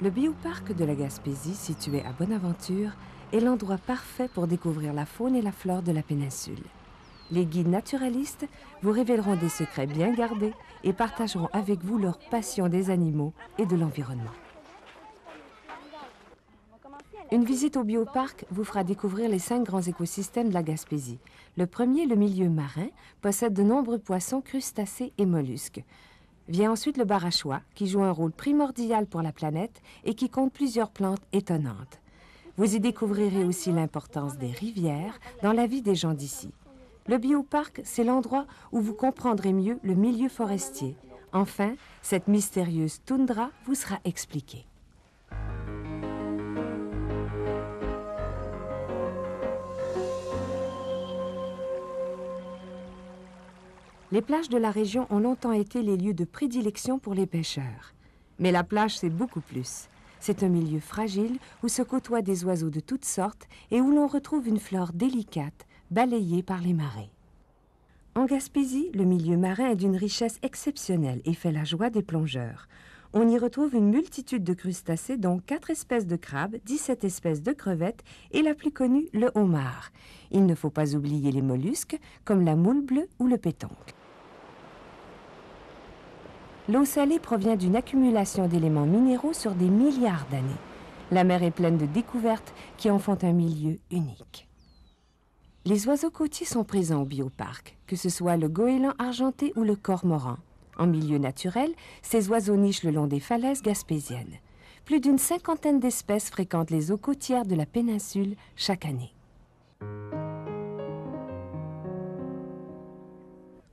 Le bioparc de la Gaspésie, situé à Bonaventure, est l'endroit parfait pour découvrir la faune et la flore de la péninsule. Les guides naturalistes vous révéleront des secrets bien gardés et partageront avec vous leur passion des animaux et de l'environnement. Une visite au bioparc vous fera découvrir les 5 grands écosystèmes de la Gaspésie. Le premier, le milieu marin, possède de nombreux poissons, crustacés et mollusques. Vient ensuite le barachois, qui joue un rôle primordial pour la planète et qui compte plusieurs plantes étonnantes. Vous y découvrirez aussi l'importance des rivières dans la vie des gens d'ici. Le bioparc, c'est l'endroit où vous comprendrez mieux le milieu forestier. Enfin, cette mystérieuse toundra vous sera expliquée. Les plages de la région ont longtemps été les lieux de prédilection pour les pêcheurs. Mais la plage, c'est beaucoup plus. C'est un milieu fragile où se côtoient des oiseaux de toutes sortes et où l'on retrouve une flore délicate, balayée par les marées. En Gaspésie, le milieu marin est d'une richesse exceptionnelle et fait la joie des plongeurs. On y retrouve une multitude de crustacés, dont 4 espèces de crabes, 17 espèces de crevettes et la plus connue, le homard. Il ne faut pas oublier les mollusques, comme la moule bleue ou le pétonque. L'eau salée provient d'une accumulation d'éléments minéraux sur des milliards d'années. La mer est pleine de découvertes qui en font un milieu unique. Les oiseaux côtiers sont présents au bioparc, que ce soit le goéland argenté ou le cormoran. En milieu naturel, ces oiseaux nichent le long des falaises gaspésiennes. Plus d'une 50aine d'espèces fréquentent les eaux côtières de la péninsule chaque année.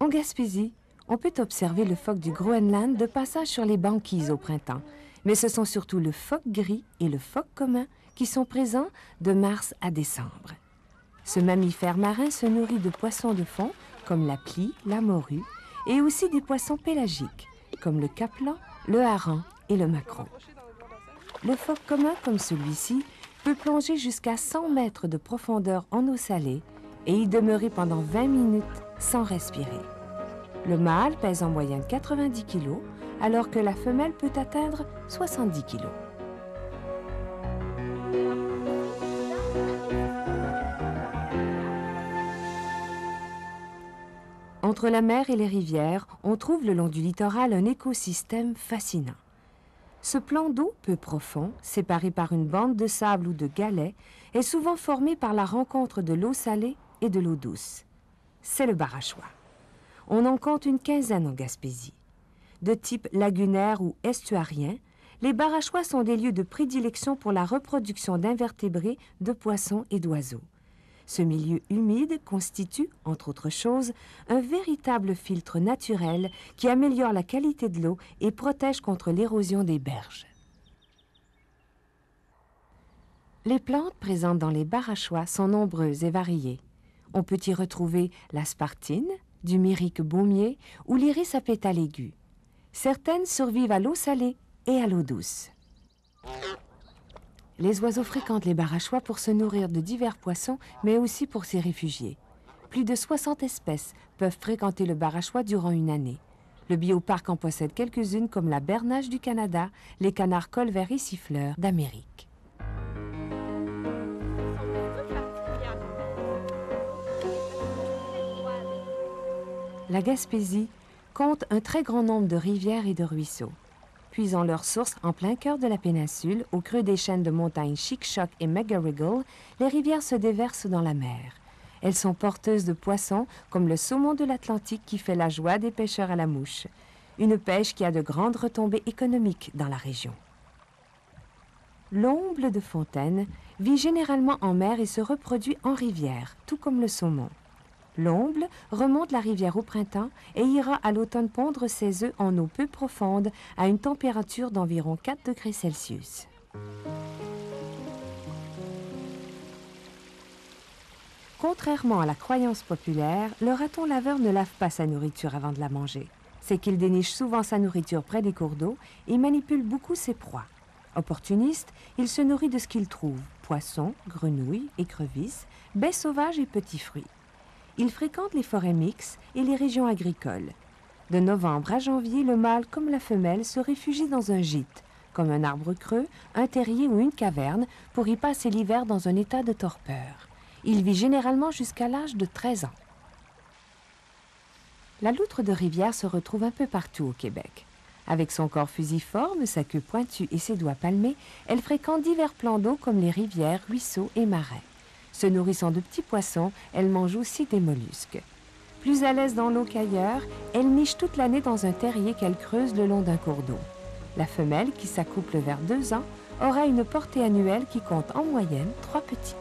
En Gaspésie, on peut observer le phoque du Groenland de passage sur les banquises au printemps, mais ce sont surtout le phoque gris et le phoque commun qui sont présents de mars à décembre. Ce mammifère marin se nourrit de poissons de fond, comme la plie, la morue, et aussi des poissons pélagiques, comme le capelan, le hareng et le maquereau. Le phoque commun, comme celui-ci, peut plonger jusqu'à 100 mètres de profondeur en eau salée et y demeurer pendant 20 minutes sans respirer. Le mâle pèse en moyenne 90 kg, alors que la femelle peut atteindre 70 kg. Entre la mer et les rivières, on trouve le long du littoral un écosystème fascinant. Ce plan d'eau peu profond, séparé par une bande de sable ou de galets, est souvent formé par la rencontre de l'eau salée et de l'eau douce. C'est le barachois. On en compte une quinzaine en Gaspésie. De type lagunaire ou estuarien, les barachois sont des lieux de prédilection pour la reproduction d'invertébrés, de poissons et d'oiseaux. Ce milieu humide constitue, entre autres choses, un véritable filtre naturel qui améliore la qualité de l'eau et protège contre l'érosion des berges. Les plantes présentes dans les barachois sont nombreuses et variées. On peut y retrouver la spartine, du myrique baumier ou l'iris à pétales aigus. Certaines survivent à l'eau salée et à l'eau douce. Les oiseaux fréquentent les barachois pour se nourrir de divers poissons, mais aussi pour s'y réfugier. Plus de 60 espèces peuvent fréquenter le barachois durant une année. Le bioparc en possède quelques-unes comme la bernache du Canada, les canards colverts et siffleurs d'Amérique. La Gaspésie compte un très grand nombre de rivières et de ruisseaux. Puisant leurs sources en plein cœur de la péninsule, au creux des chaînes de montagnes Chic-Choc et Megariggle, les rivières se déversent dans la mer. Elles sont porteuses de poissons comme le saumon de l'Atlantique qui fait la joie des pêcheurs à la mouche. Une pêche qui a de grandes retombées économiques dans la région. L'omble de fontaine vit généralement en mer et se reproduit en rivière, tout comme le saumon. L'omble remonte la rivière au printemps et ira à l'automne pondre ses œufs en eau peu profonde à une température d'environ 4 degrés Celsius. Contrairement à la croyance populaire, le raton laveur ne lave pas sa nourriture avant de la manger. C'est qu'il déniche souvent sa nourriture près des cours d'eau et manipule beaucoup ses proies. Opportuniste, il se nourrit de ce qu'il trouve, poissons, grenouilles, écrevisses, baies sauvages et petits fruits. Il fréquente les forêts mixtes et les régions agricoles. De novembre à janvier, le mâle comme la femelle se réfugient dans un gîte, comme un arbre creux, un terrier ou une caverne, pour y passer l'hiver dans un état de torpeur. Il vit généralement jusqu'à l'âge de 13 ans. La loutre de rivière se retrouve un peu partout au Québec. Avec son corps fusiforme, sa queue pointue et ses doigts palmés, elle fréquente divers plans d'eau comme les rivières, ruisseaux et marais. Se nourrissant de petits poissons, elle mange aussi des mollusques. Plus à l'aise dans l'eau qu'ailleurs, elle niche toute l'année dans un terrier qu'elle creuse le long d'un cours d'eau. La femelle, qui s'accouple vers 2 ans, aura une portée annuelle qui compte en moyenne 3 petits.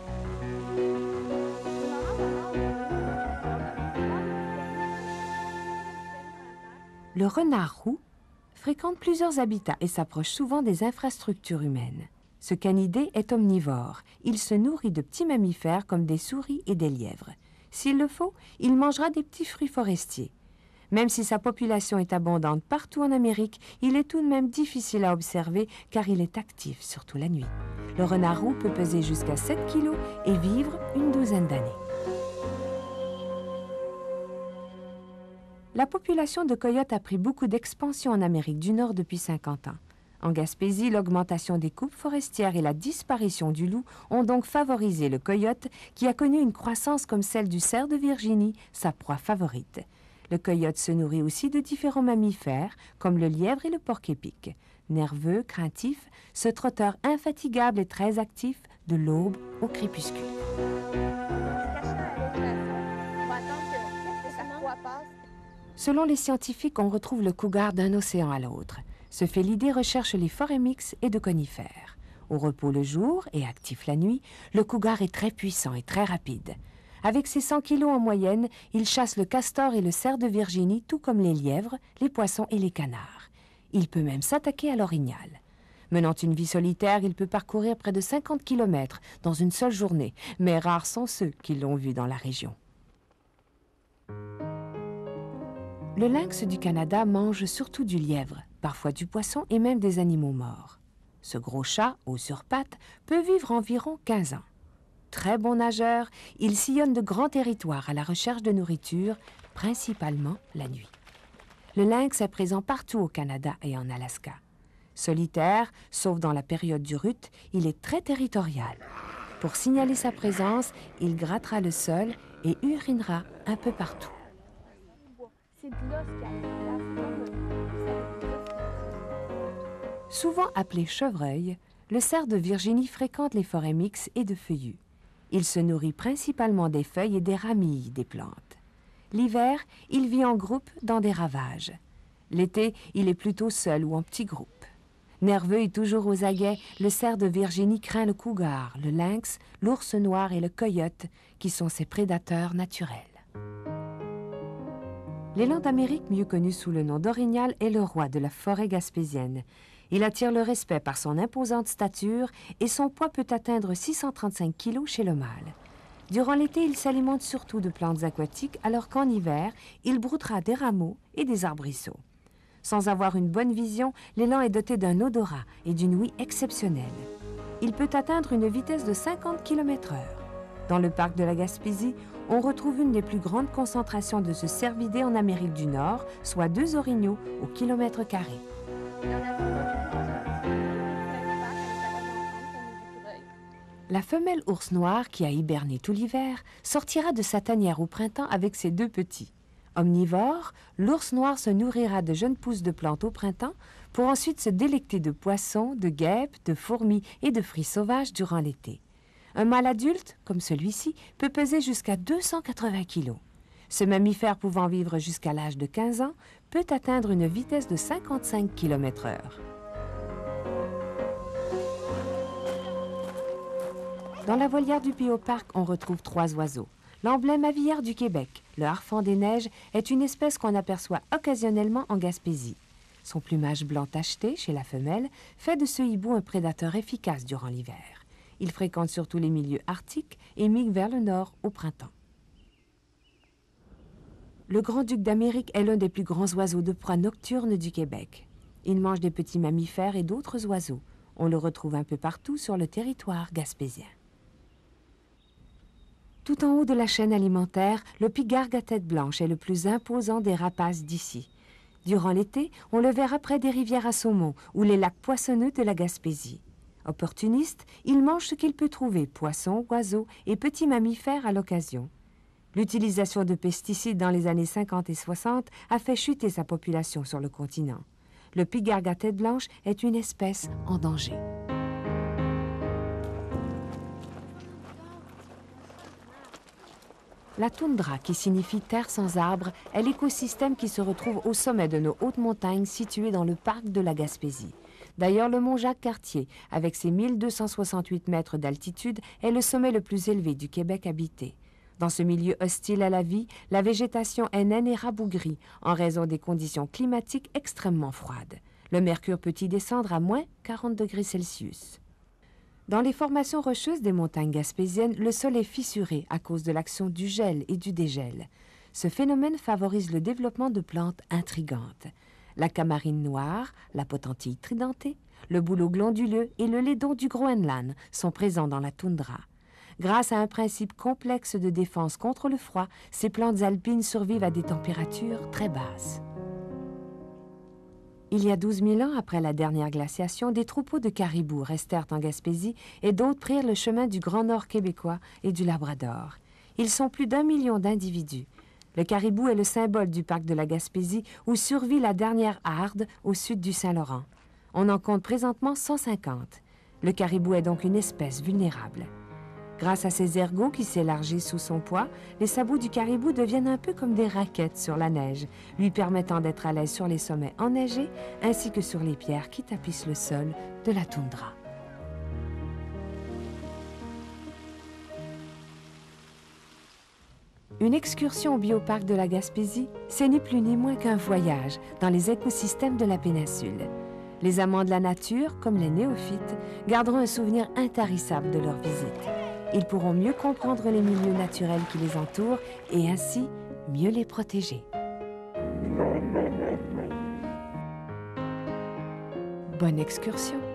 Le renard roux fréquente plusieurs habitats et s'approche souvent des infrastructures humaines. Ce canidé est omnivore. Il se nourrit de petits mammifères comme des souris et des lièvres. S'il le faut, il mangera des petits fruits forestiers. Même si sa population est abondante partout en Amérique, il est tout de même difficile à observer car il est actif, surtout la nuit. Le renard roux peut peser jusqu'à 7 kg et vivre une douzaine d'années. La population de coyotes a pris beaucoup d'expansion en Amérique du Nord depuis 50 ans. En Gaspésie, l'augmentation des coupes forestières et la disparition du loup ont donc favorisé le coyote qui a connu une croissance comme celle du cerf de Virginie, sa proie favorite. Le coyote se nourrit aussi de différents mammifères comme le lièvre et le porc-épic. Nerveux, craintif, ce trotteur infatigable est très actif de l'aube au crépuscule. Selon les scientifiques, on retrouve le cougar d'un océan à l'autre. Ce félidé recherche les forêts mixtes et de conifères. Au repos le jour et actif la nuit, le cougar est très puissant et très rapide. Avec ses 100 kilos en moyenne, il chasse le castor et le cerf de Virginie, tout comme les lièvres, les poissons et les canards. Il peut même s'attaquer à l'orignal. Menant une vie solitaire, il peut parcourir près de 50 km dans une seule journée, mais rares sont ceux qui l'ont vu dans la région. Le lynx du Canada mange surtout du lièvre, parfois du poisson et même des animaux morts. Ce gros chat, haut sur pattes, peut vivre environ 15 ans. Très bon nageur, il sillonne de grands territoires à la recherche de nourriture, principalement la nuit. Le lynx est présent partout au Canada et en Alaska. Solitaire, sauf dans la période du rut, il est très territorial. Pour signaler sa présence, il grattera le sol et urinera un peu partout. Souvent appelé chevreuil, le cerf de Virginie fréquente les forêts mixtes et de feuillus. Il se nourrit principalement des feuilles et des ramilles des plantes. L'hiver, il vit en groupe dans des ravages. L'été, il est plutôt seul ou en petits groupes. Nerveux et toujours aux aguets, le cerf de Virginie craint le cougar, le lynx, l'ours noir et le coyote, qui sont ses prédateurs naturels. L'élan d'Amérique, mieux connu sous le nom d'orignal, est le roi de la forêt gaspésienne. Il attire le respect par son imposante stature et son poids peut atteindre 635 kg chez le mâle. Durant l'été, il s'alimente surtout de plantes aquatiques, alors qu'en hiver, il broutera des rameaux et des arbrisseaux. Sans avoir une bonne vision, l'élan est doté d'un odorat et d'une ouïe exceptionnelle. Il peut atteindre une vitesse de 50 km/h. Dans le parc de la Gaspésie, on retrouve une des plus grandes concentrations de ce cervidé en Amérique du Nord, soit 2 orignaux au kilomètre carré. La femelle ours noir, qui a hiberné tout l'hiver, sortira de sa tanière au printemps avec ses 2 petits. Omnivore, l'ours noir se nourrira de jeunes pousses de plantes au printemps pour ensuite se délecter de poissons, de guêpes, de fourmis et de fruits sauvages durant l'été. Un mâle adulte, comme celui-ci, peut peser jusqu'à 280 kg. Ce mammifère pouvant vivre jusqu'à l'âge de 15 ans peut atteindre une vitesse de 55 km/h. Dans la volière du Bioparc, on retrouve 3 oiseaux. L'emblème aviaire du Québec, le harfang des neiges, est une espèce qu'on aperçoit occasionnellement en Gaspésie. Son plumage blanc tacheté, chez la femelle, fait de ce hibou un prédateur efficace durant l'hiver. Il fréquente surtout les milieux arctiques et migre vers le nord au printemps. Le grand-duc d'Amérique est l'un des plus grands oiseaux de proie nocturne du Québec. Il mange des petits mammifères et d'autres oiseaux. On le retrouve un peu partout sur le territoire gaspésien. Tout en haut de la chaîne alimentaire, le pigargue à tête blanche est le plus imposant des rapaces d'ici. Durant l'été, on le verra près des rivières à saumon ou les lacs poissonneux de la Gaspésie. Opportuniste, il mange ce qu'il peut trouver, poissons, oiseaux et petits mammifères à l'occasion. L'utilisation de pesticides dans les années 50 et 60 a fait chuter sa population sur le continent. Le pigargue à tête blanche est une espèce en danger. La toundra, qui signifie terre sans arbres, est l'écosystème qui se retrouve au sommet de nos hautes montagnes situées dans le parc de la Gaspésie. D'ailleurs, le mont Jacques-Cartier, avec ses 1268 mètres d'altitude, est le sommet le plus élevé du Québec habité. Dans ce milieu hostile à la vie, la végétation est naine et rabougrie en raison des conditions climatiques extrêmement froides. Le mercure peut y descendre à moins 40 degrés Celsius. Dans les formations rocheuses des montagnes gaspésiennes, le sol est fissuré à cause de l'action du gel et du dégel. Ce phénomène favorise le développement de plantes intrigantes. La camarine noire, la potentille tridentée, le bouleau glanduleux et le lédon du Groenland sont présents dans la toundra. Grâce à un principe complexe de défense contre le froid, ces plantes alpines survivent à des températures très basses. Il y a 12 000 ans, après la dernière glaciation, des troupeaux de caribous restèrent en Gaspésie et d'autres prirent le chemin du Grand Nord québécois et du Labrador. Ils sont plus d'1 million d'individus. Le caribou est le symbole du parc de la Gaspésie où survit la dernière harde au sud du Saint-Laurent. On en compte présentement 150. Le caribou est donc une espèce vulnérable. Grâce à ses ergots qui s'élargissent sous son poids, les sabots du caribou deviennent un peu comme des raquettes sur la neige, lui permettant d'être à l'aise sur les sommets enneigés ainsi que sur les pierres qui tapissent le sol de la toundra. Une excursion au bioparc de la Gaspésie, c'est ni plus ni moins qu'un voyage dans les écosystèmes de la péninsule. Les amants de la nature, comme les néophytes, garderont un souvenir intarissable de leur visite. Ils pourront mieux comprendre les milieux naturels qui les entourent et ainsi mieux les protéger. Bonne excursion!